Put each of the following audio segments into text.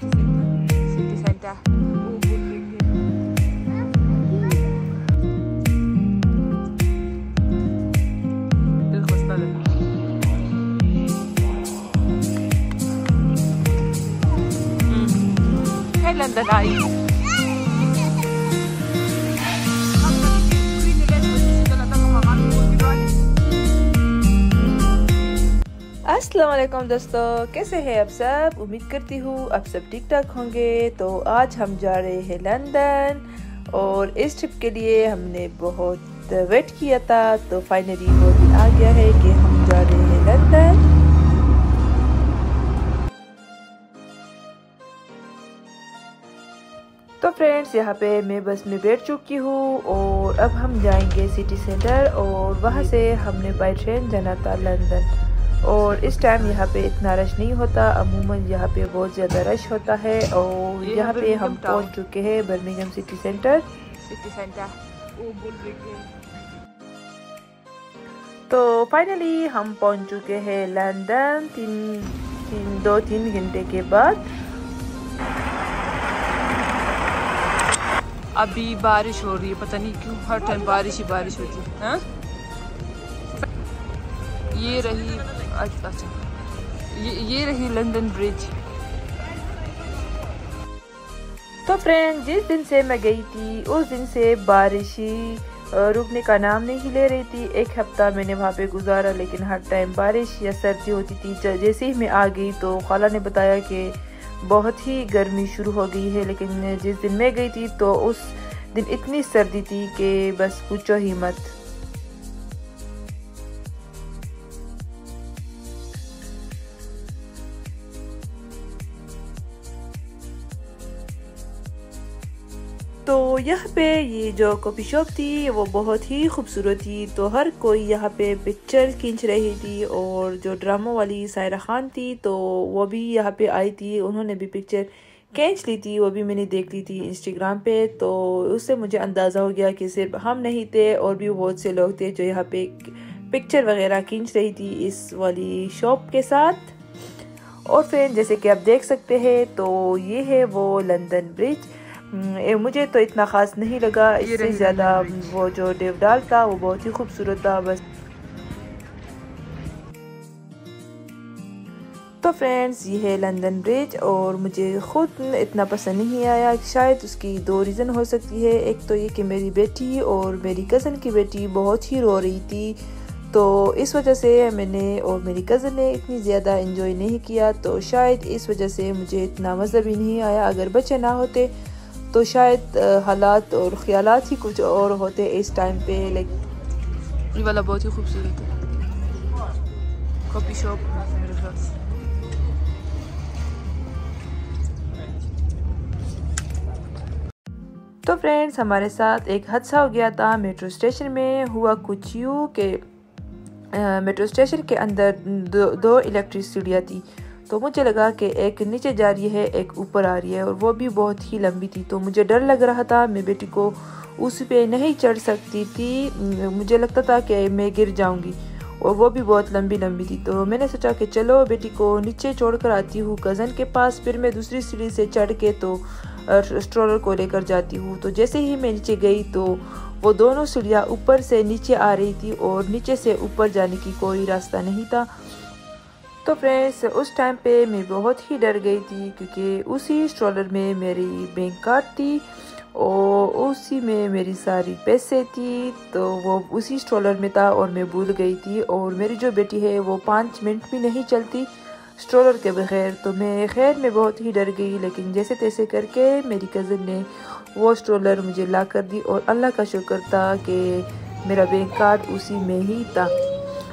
City Center. London आई अस्सलाम वालेकुम दोस्तों, कैसे हैं आप सब। उम्मीद करती हूँ आप सब ठीक ठाक होंगे। तो आज हम जा रहे हैं लंदन और इस ट्रिप के लिए हमने बहुत वेट किया था। तो फाइनली वो दिन आ गया है कि हम जा रहे हैं लंदन। तो फ्रेंड्स, यहाँ पे मैं बस में बैठ चुकी हूँ और अब हम जाएंगे सिटी सेंटर और वहाँ से हमने बाय ट्रेन जाना था लंदन। और इस टाइम यहाँ पे इतना रश नहीं होता, अमूमन यहाँ पे बहुत ज़्यादा रश होता है। और यहाँ पे हम पहुँच चुके हैं बर्मिंघम सिटी सेंटर। तो फाइनली हम पहुँच चुके हैं लंदन 2-3 घंटे के बाद। अभी बारिश हो रही है, पता नहीं क्यों हर टाइम बारिश ही बारिश होती है। हाँ? ये रही, अच्छा ये रही लंदन ब्रिज। तो फ्रेंड, जिस दिन से मैं गई थी उस दिन से बारिश ही रुकने का नाम नहीं ले रही थी। एक हफ्ता मैंने वहाँ पे गुजारा, लेकिन हर टाइम बारिश या सर्दी होती थी। जैसे ही मैं आ गई तो खाला ने बताया कि बहुत ही गर्मी शुरू हो गई है। लेकिन जिस दिन मैं गई थी तो उस दिन इतनी सर्दी थी कि बस पूछो ही मत। तो यहाँ पे ये जो कॉफ़ी शॉप थी वो बहुत ही खूबसूरत थी। तो हर कोई यहाँ पे पिक्चर खींच रही थी। और जो ड्रामा वाली सायरा खान थी तो वो भी यहाँ पे आई थी, उन्होंने भी पिक्चर खींच ली थी। वो भी मैंने देख ली थी इंस्टाग्राम पे। तो उससे मुझे अंदाज़ा हो गया कि सिर्फ हम नहीं थे और भी बहुत से लोग थे जो यहाँ पे पिक्चर वगैरह खींच रही थी इस वाली शॉप के साथ। और फिर जैसे कि आप देख सकते हैं तो ये है वो लंदन ब्रिज। मुझे तो इतना ख़ास नहीं लगा, इससे ज़्यादा वो जो देवदार था वो बहुत ही खूबसूरत था बस। तो फ्रेंड्स, ये है लंदन ब्रिज और मुझे ख़ुद इतना पसंद नहीं आया। शायद उसकी 2 रीज़न हो सकती है। एक तो ये कि मेरी बेटी और मेरी कज़न की बेटी बहुत ही रो रही थी, तो इस वजह से मैंने और मेरी कज़न ने इतनी ज़्यादा एंजॉय नहीं किया। तो शायद इस वजह से मुझे इतना मज़ा भी नहीं आया। अगर बच्चे ना होते तो शायद हालात और ख्यालात ही कुछ और होते इस टाइम पे। लाइक ये वाला बहुत ही खूबसूरत है कॉफ़ी शॉप मेरे पास। तो फ्रेंड्स, हमारे साथ एक हादसा हो गया था मेट्रो स्टेशन में। हुआ कुछ यूँ कि मेट्रो स्टेशन के अंदर दो इलेक्ट्रिक सीढ़ियाँ थी। तो मुझे लगा कि एक नीचे जा रही है, एक ऊपर आ रही है, और वो भी बहुत ही लंबी थी। तो मुझे डर लग रहा था, मैं बेटी को उस पे नहीं चढ़ सकती थी। मुझे लगता था कि मैं गिर जाऊंगी, और वो भी बहुत लंबी लंबी थी। तो मैंने सोचा कि चलो बेटी को नीचे छोड़कर आती हूँ कज़न के पास, फिर मैं दूसरी सीढ़ी से चढ़ के तो स्ट्रोलर को लेकर जाती हूँ। तो जैसे ही मैं नीचे गई तो वो दोनों सीढ़ियाँ ऊपर से नीचे आ रही थी और नीचे से ऊपर जाने की कोई रास्ता नहीं था। तो फ्रेंड्स, उस टाइम पे मैं बहुत ही डर गई थी, क्योंकि उसी स्ट्रोलर में मेरी बैंक कार्ड थी और उसी में मेरी सारी पैसे थी। तो वो उसी स्ट्रोलर में था और मैं भूल गई थी। और मेरी जो बेटी है वो 5 मिनट भी नहीं चलती स्ट्रोलर के बगैर। तो मैं बहुत ही डर गई, लेकिन जैसे तैसे करके मेरी कज़न ने वो स्ट्रोलर मुझे ला कर दी। और अल्लाह का शुक्र था कि मेरा बैंक कार्ड उसी में ही था।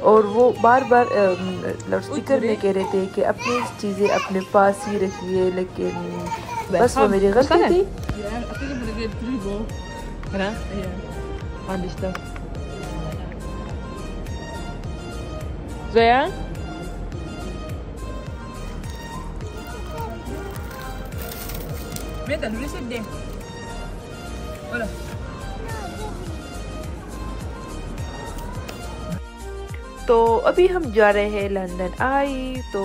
और वो बार बार लाउड स्पीकर में कह रहे थे कि अपनी चीज़ें अपने पास ही रखिए, लेकिन बस वो मेरी गलती थी। तो अभी हम जा रहे हैं लंदन आई। तो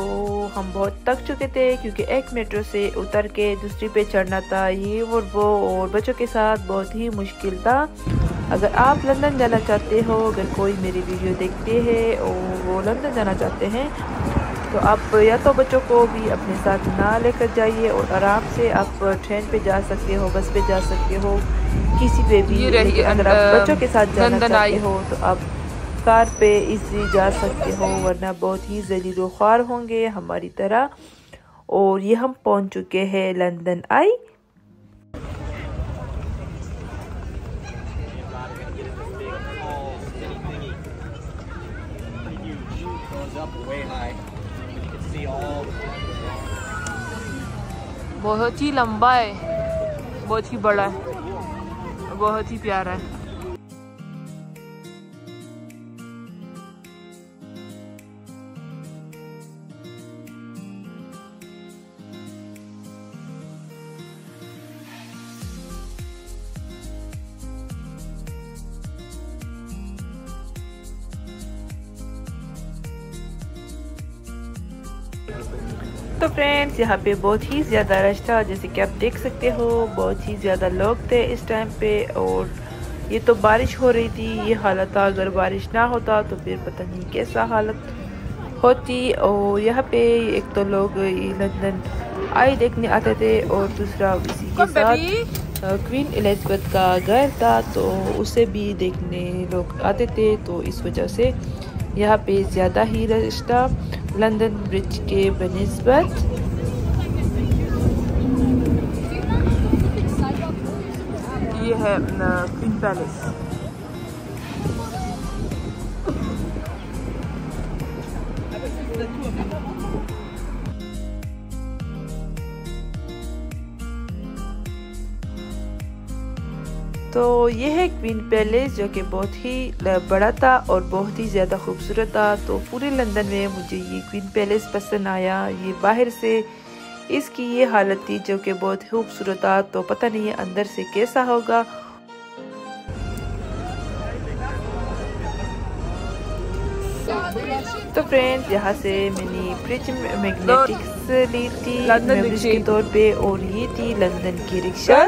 हम बहुत थक चुके थे क्योंकि एक मेट्रो से उतर के दूसरी पे चढ़ना था, ये और वो, और बच्चों के साथ बहुत ही मुश्किल था। अगर आप लंदन जाना चाहते हो, अगर कोई मेरी वीडियो देखते हैं और वो लंदन जाना चाहते हैं, तो आप या तो बच्चों को भी अपने साथ ना लेकर जाइए और आराम से आप ट्रेन पे जा सकते हो, बस पे जा सकते हो, किसी पे भी। अगर आप बच्चों के साथ जाना चाहते हो तो आप कार पे इजी जा सकते हो, वरना बहुत ही ज़लील ख्वार होंगे हमारी तरह। और ये हम पहुंच चुके हैं लंदन आई। बहुत ही लंबा है, बहुत ही बड़ा है, बहुत ही प्यारा है। तो फ्रेंड्स, यहाँ पे बहुत ही ज़्यादा रश था, जैसे कि आप देख सकते हो, बहुत ही ज़्यादा लोग थे इस टाइम पे। और ये तो बारिश हो रही थी, ये हालत था। अगर बारिश ना होता तो फिर पता नहीं कैसा हालत होती। और यहाँ पे एक तो लोग लंदन आई देखने आते थे और दूसरा इसी के साथ क्वीन एलिज़ाबेथ का घर था, तो उसे भी देखने लोग आते थे। तो इस वजह से यहाँ पे ज़्यादा ही रश था लंदन ब्रिज के बनिस्बत। ये है क्वीन पैलेस। तो ये है क्वीन पैलेस, जो कि बहुत ही बड़ा था और बहुत ही ज़्यादा खूबसूरत था। तो पूरे लंदन में मुझे ये क्वीन पैलेस पसंद आया। ये बाहर से इसकी ये हालत थी जो कि बहुत खूबसूरत था, तो पता नहीं है अंदर से कैसा होगा। तो फ्रेंड्स, यहाँ से मैंने फ्रिज मैग्नेटिक्स ली थी मेमोरीज के तौर पे, और ये थी लंदन की रिक्शा।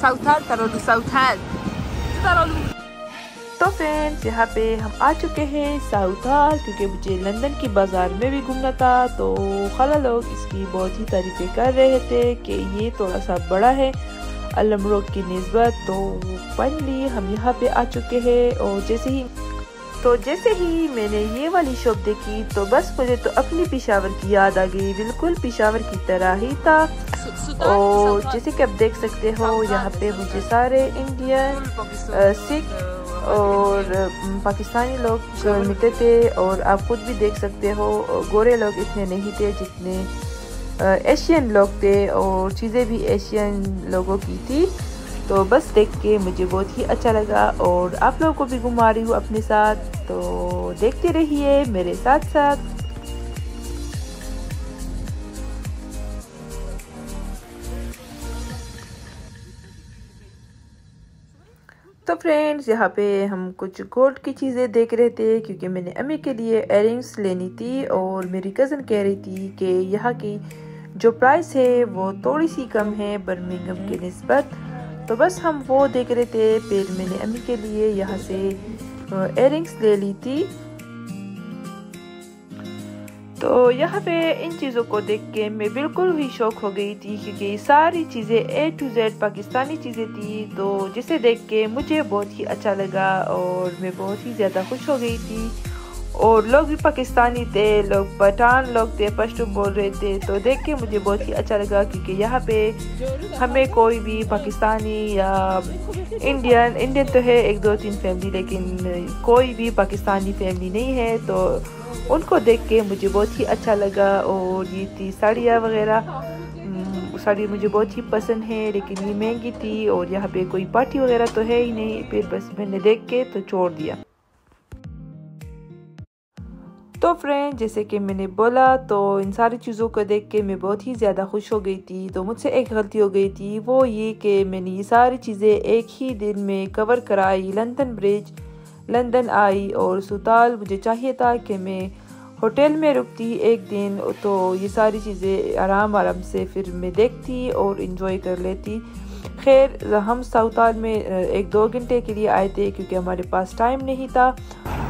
साउथहॉल तरलू साउथहॉल तरलू। तो फ्रेंड्स, यहाँ पे हम आ चुके हैं साउथहॉल, क्योंकि मुझे लंदन की बाजार में भी घूमना था। तो खाला लोग इसकी बहुत ही तारीफें कर रहे थे कि ये थोड़ा सा बड़ा है अलम रोड की निस्बत। तो फाइनली हम यहाँ पे आ चुके हैं। और जैसे ही मैंने ये वाली शॉप देखी तो बस मुझे तो अपनी पेशावर की याद आ गई, बिल्कुल पेशावर की तरह ही था। और जैसे कि आप देख सकते हो, यहाँ पे मुझे सारे इंडियन, सिख और पाकिस्तानी लोग मिलते थे। और आप खुद भी देख सकते हो, गोरे लोग इतने नहीं थे जितने एशियन लोग थे, और चीज़ें भी एशियन लोगों की थी। तो बस देख के मुझे बहुत ही अच्छा लगा, और आप लोगों को भी घुमा रही हूँ अपने साथ। तो देखते रहिए मेरे साथ साथ। तो फ्रेंड्स, यहाँ पे हम कुछ गोल्ड की चीज़ें देख रहे थे, क्योंकि मैंने अम्मी के लिए इयररिंग्स लेनी थी। और मेरी कज़न कह रही थी कि यहाँ की जो प्राइस है वो थोड़ी सी कम है बर्मिंघम के निस्बत। तो बस हम वो देख रहे थे। फिर मैंने अम्मी के लिए यहाँ से इयररिंग्स ले ली थी। तो यहाँ पे इन चीज़ों को देख के मैं बिल्कुल ही शौक हो गई थी, क्योंकि सारी चीज़ें A to Z पाकिस्तानी चीज़ें थी। तो जिसे देख के मुझे बहुत ही अच्छा लगा और मैं बहुत ही ज़्यादा खुश हो गई थी। और लोग भी पाकिस्तानी थे, लोग पठान लोग थे, पश्तो बोल रहे थे। तो देख के मुझे बहुत ही अच्छा लगा, क्योंकि यहाँ पे हमें कोई भी पाकिस्तानी या इंडियन तो है 1-2-3 फैमिली, लेकिन कोई भी पाकिस्तानी फैमिली नहीं है। तो उनको देख के मुझे बहुत ही अच्छा लगा। और ये थी साड़ियाँ वगैरह, साड़ी मुझे बहुत ही पसंद है, लेकिन ये महंगी थी और यहाँ पे कोई पार्टी वगैरह तो है ही नहीं। फिर बस मैंने देख के तो छोड़ दिया। तो फ्रेंड, जैसे कि मैंने बोला, तो इन सारी चीज़ों को देख के मैं बहुत ही ज़्यादा खुश हो गई थी। तो मुझसे एक गलती हो गई थी, वो ये कि मैंने ये सारी चीज़ें एक ही दिन में कवर कराई। लंदन ब्रिज, लंदन आई और सुताल। मुझे चाहिए था कि मैं होटल में रुकती एक दिन, तो ये सारी चीज़ें आराम आराम से फिर मैं देखती और इन्जॉय कर लेती। खैर, हम साउताल में 1-2 घंटे के लिए आए थे क्योंकि हमारे पास टाइम नहीं था।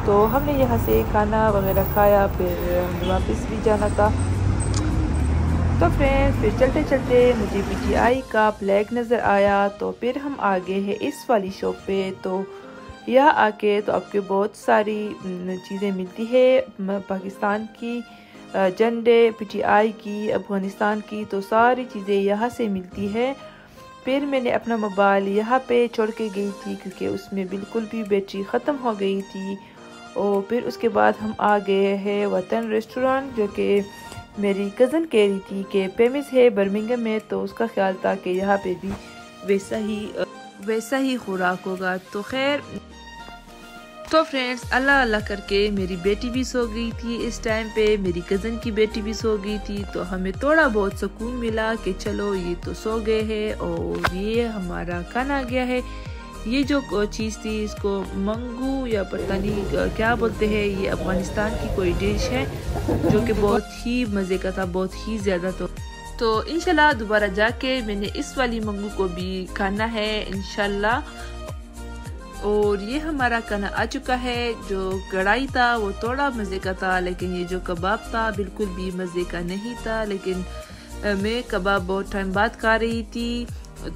तो हमने यहाँ से खाना वगैरह खाया, फिर हमें वापस भी जाना था। तो फ्रेंड्स, फिर चलते चलते मुझे PTI का फ्लैग नज़र आया। तो फिर हम आ गए हैं इस वाली शॉप पे। तो यहाँ आके तो आपको बहुत सारी चीज़ें मिलती है, पाकिस्तान की झंडे, PTI की, अफ़गानिस्तान की, तो सारी चीज़ें यहाँ से मिलती है। फिर मैंने अपना मोबाइल यहाँ पे छोड़ के गई थी क्योंकि उसमें बिल्कुल भी बैटरी ख़त्म हो गई थी। और फिर उसके बाद हम आ गए हैं वतन रेस्टोरेंट, जो कि मेरी कज़न कह रही थी कि फेमस है बर्मिंघम में। तो उसका ख्याल था कि यहाँ पे भी वैसा ही खुराक होगा। तो खैर, तो फ्रेंड्स, अल्लाह अल्लाह करके मेरी बेटी भी सो गई थी। इस टाइम पे मेरी कज़न की बेटी भी सो गई थी। तो हमें थोड़ा बहुत सुकून मिला कि चलो ये तो सो गए हैं और ये हमारा खाना आ गया है। ये जो चीज़ थी, इसको मंगू या पता नहीं क्या बोलते हैं, ये अफ़गानिस्तान की कोई डिश है जो कि बहुत ही मज़े का था, बहुत ही ज़्यादा। तो इंशाल्लाह दोबारा जाके मैंने इस वाली मंगू को भी खाना है इंशाल्लाह। और ये हमारा खाना आ चुका है। जो कढ़ाई था वो थोड़ा मज़े का था, लेकिन ये जो कबाब था बिल्कुल भी मज़े का नहीं था। लेकिन मैं कबाब बहुत टाइम बाद खा रही थी,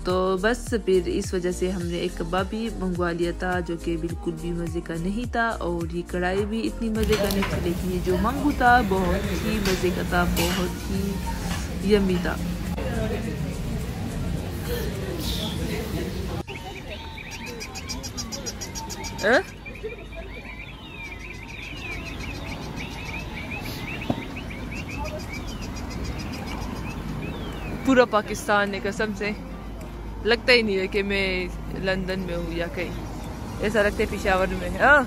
तो बस फिर इस वजह से हमने एक कबाब भी मंगवा लिया था जो कि बिल्कुल भी मज़े का नहीं था। और ये कढ़ाई भी इतनी मज़े का नहीं थी, लेकिन ये जो मंगू था बहुत ही मज़े का था, बहुत ही यम्मी था। पूरा पाकिस्तान है, कसम से लगता ही नहीं है कि मैं लंदन में हूँ या कहीं, ऐसा लगता है पेशावर में है।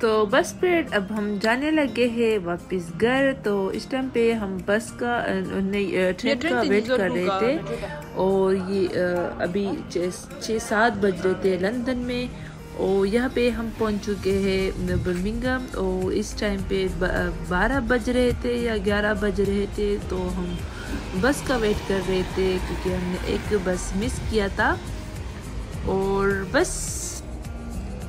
तो बस फिर अब हम जाने लगे हैं वापस घर। तो इस टाइम पे हम बस का ट्रेन का वेट कर रहे थे और ये अभी 6-7 बज रहे थे लंदन में। और यहाँ पे हम पहुँच चुके हैं बर्मिंघम और इस टाइम पे 12 बज रहे थे या 11 बज रहे थे। तो हम बस का वेट कर रहे थे क्योंकि हमने एक बस मिस किया था। और बस,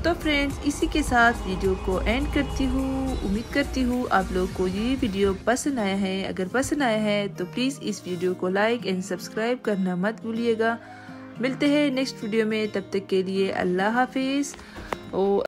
तो फ्रेंड्स, इसी के साथ वीडियो को एंड करती हूँ। उम्मीद करती हूँ आप लोग को ये वीडियो पसंद आया है। अगर पसंद आया है तो प्लीज़ इस वीडियो को लाइक एंड सब्सक्राइब करना मत भूलिएगा। मिलते हैं नेक्स्ट वीडियो में, तब तक के लिए अल्लाह हाफिज़। और